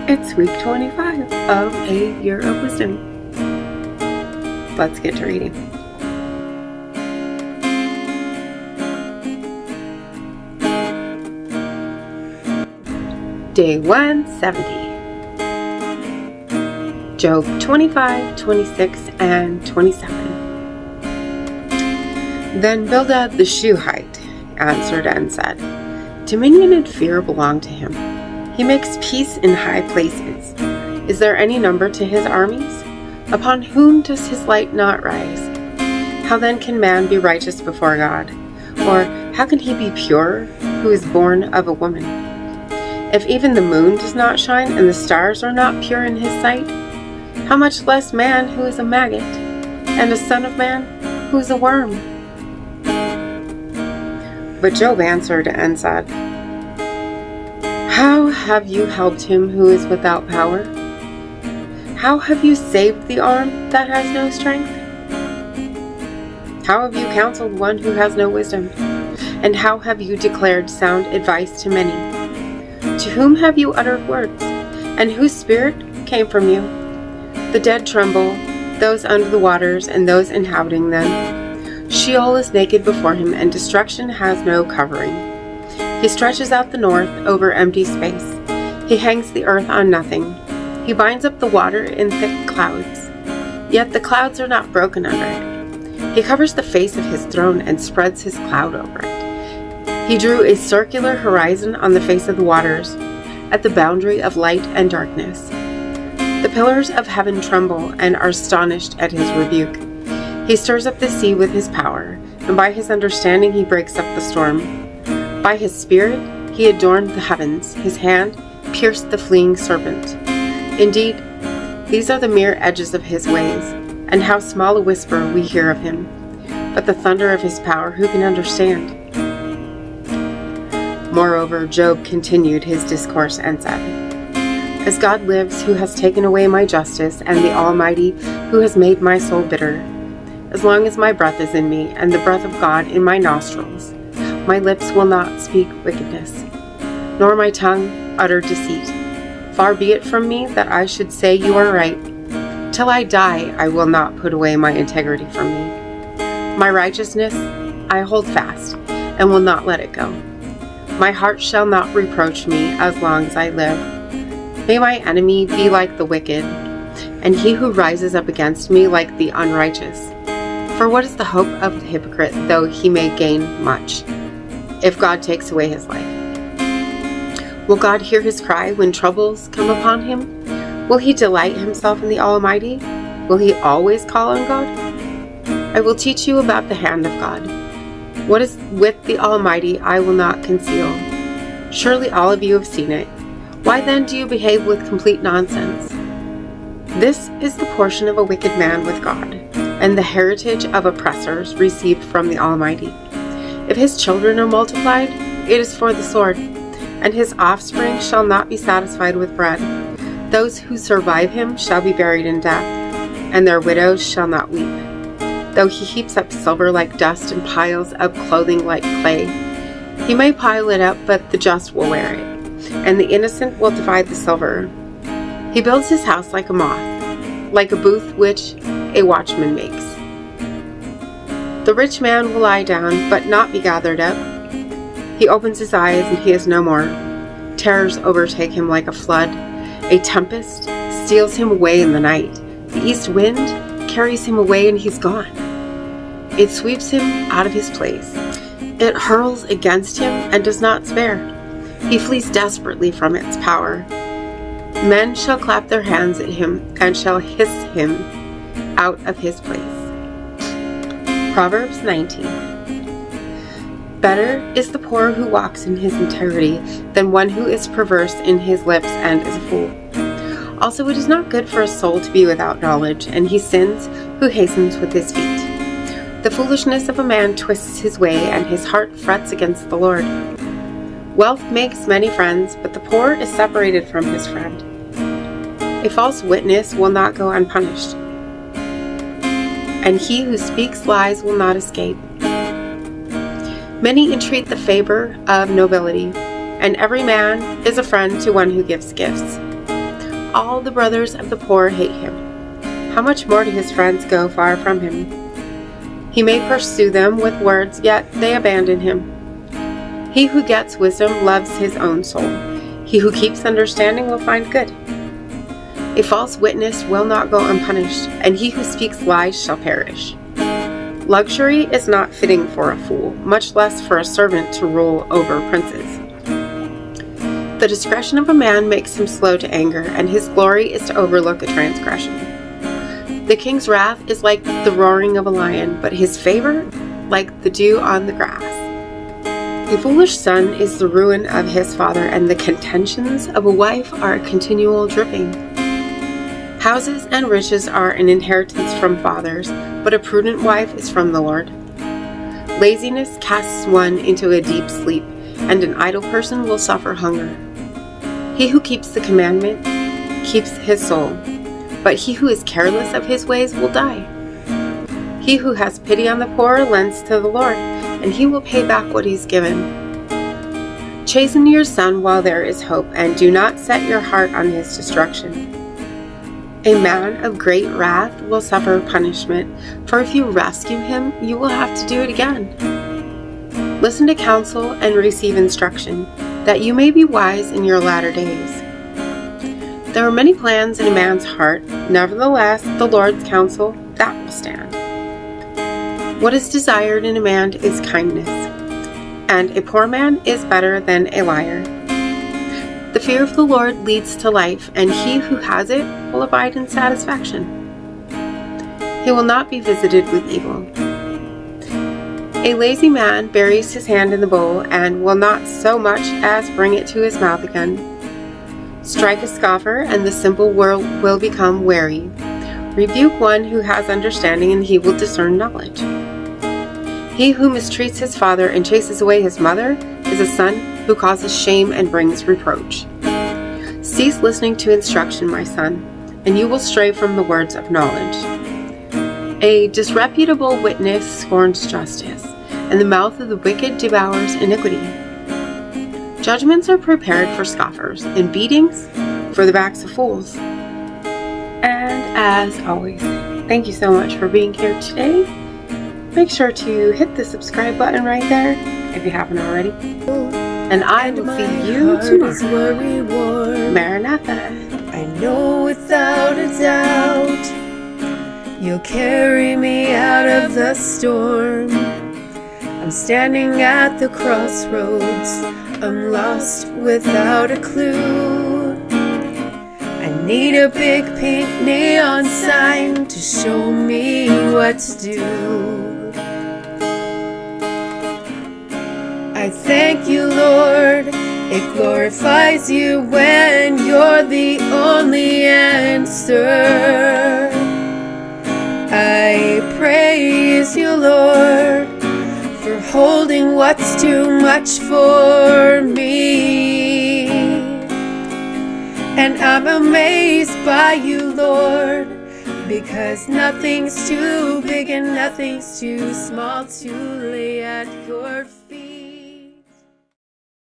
It's week 25 of A Year of Wisdom. Let's get to reading. Day 170. Job 25, 26, and 27. Then Bildad the Shuhite answered and said, Dominion and fear belong to him. He makes peace in high places. Is there any number to his armies? Upon whom does his light not rise? How then can man be righteous before God? Or how can he be pure who is born of a woman? If even the moon does not shine and the stars are not pure in his sight, how much less man who is a maggot, and a son of man who is a worm? But Job answered and said, How have you helped him who is without power? How have you saved the arm that has no strength? How have you counseled one who has no wisdom? And how have you declared sound advice to many? To whom have you uttered words? And whose spirit came from you? The dead tremble, those under the waters and those inhabiting them. Sheol is naked before him, and destruction has no covering. He stretches out the north over empty space. He hangs the earth on nothing. He binds up the water in thick clouds. Yet the clouds are not broken under it. He covers the face of his throne and spreads his cloud over it. He drew a circular horizon on the face of the waters, at the boundary of light and darkness. The pillars of heaven tremble and are astonished at his rebuke. He stirs up the sea with his power, and by his understanding he breaks up the storm. By his spirit he adorned the heavens, his hand pierced the fleeing serpent. Indeed, these are the mere edges of his ways, and how small a whisper we hear of him. But the thunder of his power who can understand? Moreover, Job continued his discourse and said, As God lives, who has taken away my justice, and the Almighty, who has made my soul bitter, as long as my breath is in me, and the breath of God in my nostrils, my lips will not speak wickedness, nor my tongue utter deceit. Far be it from me that I should say you are right. Till I die, I will not put away my integrity from me. My righteousness I hold fast, and will not let it go. My heart shall not reproach me as long as I live. May my enemy be like the wicked, and he who rises up against me like the unrighteous. For what is the hope of the hypocrite, though he may gain much, if God takes away his life? Will God hear his cry when troubles come upon him? Will he delight himself in the Almighty? Will he always call on God? I will teach you about the hand of God. What is with the Almighty I will not conceal. Surely all of you have seen it. Why then do you behave with complete nonsense? This is the portion of a wicked man with God, and the heritage of oppressors received from the Almighty. If his children are multiplied, it is for the sword, and his offspring shall not be satisfied with bread. Those who survive him shall be buried in death, and their widows shall not weep. Though he heaps up silver like dust and piles up clothing like clay, he may pile it up, but the just will wear it, and the innocent will divide the silver. He builds his house like a moth, like a booth which a watchman makes. The rich man will lie down, but not be gathered up. He opens his eyes, and he is no more. Terrors overtake him like a flood. A tempest steals him away in the night. The east wind carries him away, and he's gone. It sweeps him out of his place. It hurls against him and does not spare. He flees desperately from its power. Men shall clap their hands at him and shall hiss him out of his place. Proverbs 19. Better is the poor who walks in his integrity than one who is perverse in his lips and is a fool. Also, it is not good for a soul to be without knowledge, and he sins who hastens with his feet. The foolishness of a man twists his way, and his heart frets against the Lord. Wealth makes many friends, but the poor is separated from his friend. A false witness will not go unpunished, and he who speaks lies will not escape. Many entreat the favor of nobility, and every man is a friend to one who gives gifts. all the brothers of the poor hate him, how much more do his friends go far from him? He may pursue them with words, yet they abandon him. He who gets wisdom loves his own soul. He who keeps understanding will find good. A false witness will not go unpunished, and he who speaks lies shall perish. Luxury is not fitting for a fool, much less for a servant to rule over princes. The discretion of a man makes him slow to anger, and his glory is to overlook a transgression. The king's wrath is like the roaring of a lion, but his favor like the dew on the grass. A foolish son is the ruin of his father, and the contentions of a wife are a continual dripping. Houses and riches are an inheritance from fathers, but a prudent wife is from the Lord. Laziness casts one into a deep sleep, and an idle person will suffer hunger. He who keeps the commandment keeps his soul, but he who is careless of his ways will die. He who has pity on the poor lends to the Lord, and he will pay back what he's given. Chasten your son while there is hope, and do not set your heart on his destruction. A man of great wrath will suffer punishment, for if you rescue him, you will have to do it again. Listen to counsel and receive instruction, that you may be wise in your latter days. There are many plans in a man's heart, nevertheless, the Lord's counsel, that will stand. What is desired in a man is kindness, and a poor man is better than a liar. The fear of the Lord leads to life, and he who has it will abide in satisfaction. He will not be visited with evil. A lazy man buries his hand in the bowl, and will not so much as bring it to his mouth again. Strike a scoffer, and the simple world will become wary. Rebuke one who has understanding, and he will discern knowledge. He who mistreats his father and chases away his mother is a son who causes shame and brings reproach. Cease listening to instruction, my son, and you will stray from the words of knowledge. A disreputable witness scorns justice, and the mouth of the wicked devours iniquity. Judgments are prepared for scoffers, and beatings for the backs of fools. And as always, thank you so much for being here today. Make sure to hit the subscribe button right there if you haven't already. And I will see you tomorrow. Maranatha. I know without a doubt you'll carry me out of the storm. I'm standing at the crossroads. I'm lost without a clue. I need a big pink neon sign to show me what to do. I thank you, Lord. It glorifies you when you're the only answer. I praise you, Lord, for holding what's too much for me. And I'm amazed by you, Lord, because nothing's too big and nothing's too small to lay at your feet.